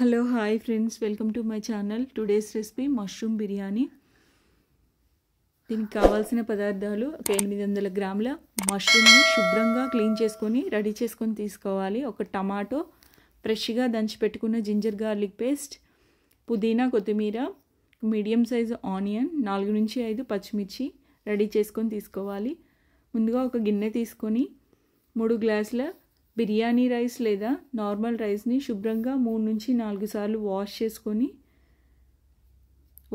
Hello hi friends, welcome to my channel. Today's recipe mushroom biryani. దీనికి కావాల్సిన పదార్థాలు: ఒక 800 గ్రాముల మష్రూమ్ని శుభ్రంగా క్లీన్ చేసుకొని రెడీ చేసుకొని తీసుకోవాలి. ఒక టమాటో, ఫ్రెష్గా దంచి పెట్టుకున్న జింజర్ గార్లిక్ పేస్ట్, పుదీనా, కొత్తిమీర, మీడియం సైజు ఆనియన్, 4 నుంచి 5 పచ్చిమిర్చి రెడీ చేసుకొని తీసుకోవాలి. ముందుగా ఒక గిన్నె తీసుకొని 3 గ్లాసుల బిర్యానీ రైస్ లేదా నార్మల్ రైస్ని శుభ్రంగా 3 నుంచి 4 సార్లు వాష్ చేసుకొని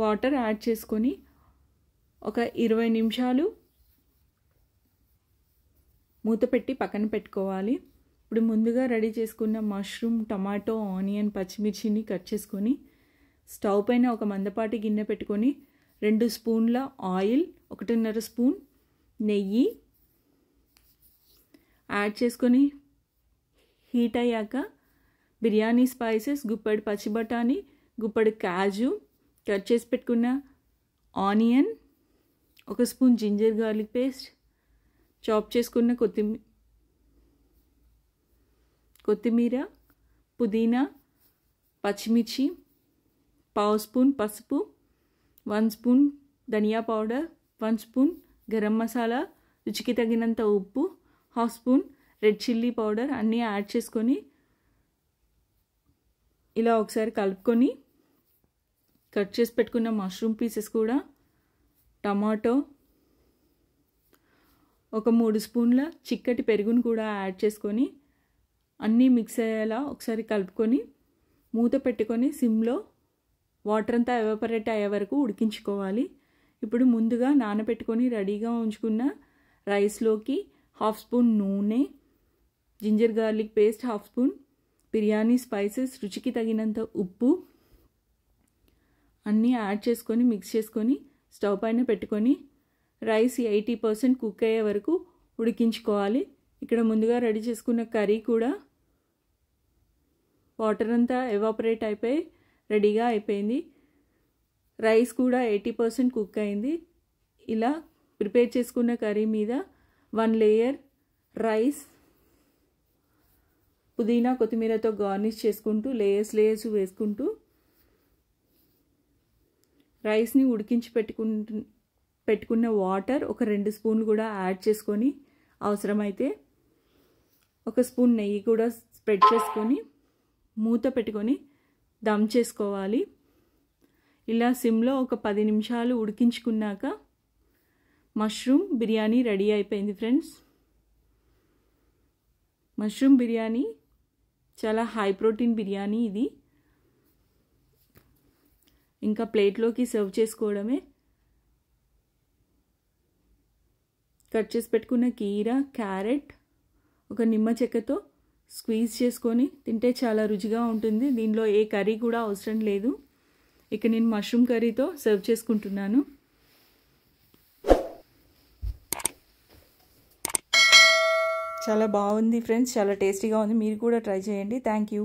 వాటర్ యాడ్ చేసుకొని ఒక 20 నిమిషాలు మూత పెట్టి పక్కన పెట్టుకోవాలి. ఇప్పుడు ముందుగా రెడీ చేసుకున్న మష్రూమ్, టమాటో, ఆనియన్, పచ్చిమిర్చిని కట్ చేసుకొని స్టవ్ పైన ఒక మందపాటి గిన్నె పెట్టుకొని 2 స్పూన్ల ఆయిల్, 1.5 స్పూన్ నెయ్యి యాడ్ చేసుకొని హీట్ అయ్యాక బిర్యానీ స్పైసెస్, గుప్పెడు పచ్చి బఠానీ, గుప్పెడు కాజు, కట్ చేసి పెట్టుకున్న onion, 1 spoon ginger garlic paste, chop చేసుకున్న కొత్తిమీర, పుదీనా, పచ్చిమిర్చి, 1/2 స్పూన్ పసుపు, 1 స్పూన్ ధనియా పౌడర్, 1 స్పూన్ గరం మసాలా, రుచికి తగినంత ఉప్పు, 1/2 స్పూన్ రెడ్ చిల్లీ పౌడర్ అన్నీ యాడ్ చేసుకొని ఇలా ఒకసారి కలుపుకొని కట్ చేసి పెట్టుకున్న మష్రూమ్ పీసెస్ కూడా, టమాటో, ఒక 3 స్పూన్ల చిక్కటి పెరుగును కూడా యాడ్ చేసుకొని అన్నీ మిక్స్ అయ్యేలా ఒకసారి కలుపుకొని మూత పెట్టుకొని సిమ్లో వాటర్ అంతా ఎవాపరేట్ అయ్యే వరకు ఉడికించుకోవాలి. ఇప్పుడు ముందుగా నానబెట్టుకొని రెడీగా ఉంచుకున్న రైస్లోకి 1/2 స్పూన్ నూనె, ginger garlic paste 1/2 spoon, biryani spices, రుచికి తగినంత ఉప్పు అన్నీ యాడ్ చేసుకొని మిక్స్ చేసుకొని స్టవ్ పైన పెట్టుకొని రైస్ 80% కుక్ అయ్యే వరకు ఉడికించుకోవాలి. ఇక్కడ ముందుగా రెడీ చేసుకున్న కర్రీ కూడా వాటర్ అంతా ఎవాపరేట్ అయిపోయి రెడీగా అయిపోయింది. రైస్ కూడా 80% కుక్ అయింది. ఇలా ప్రిపేర్ చేసుకున్న కర్రీ మీద 1 లేయర్ రైస్ పుదీనా, కొత్తిమీరతో గార్నిష్ చేసుకుంటూ లేయర్స్ వేసుకుంటూ రైస్ని ఉడికించి పెట్టుకున్న వాటర్ ఒక 2 స్పూన్లు కూడా యాడ్ చేసుకొని అవసరమైతే 1 స్పూన్ నెయ్యి కూడా స్ప్రెడ్ చేసుకొని మూత పెట్టుకొని దమ్ చేసుకోవాలి. ఇలా సిమ్లో ఒక 10 నిమిషాలు ఉడికించుకున్నాక మష్రూమ్ బిర్యానీ రెడీ అయిపోయింది ఫ్రెండ్స్. మష్రూమ్ బిర్యానీ చాలా హై ప్రోటీన్ బిర్యానీ ఇది. ఇంకా ప్లేట్లోకి సర్వ్ చేసుకోవడమే. కట్ చేసి పెట్టుకున్న కీరా, క్యారెట్, ఒక నిమ్మ చెక్కతో స్క్వీజ్ చేసుకొని తింటే చాలా రుచిగా ఉంటుంది. దీనిలో ఏ కర్రీ కూడా అవసరం లేదు. ఇక నేను మష్రూమ్ కర్రీతో సర్వ్ చేసుకుంటున్నాను. చాలా బాగుంది ఫ్రెండ్స్, చాలా టేస్టీగా ఉంది. మీరు కూడా ట్రై చేయండి. Thank you.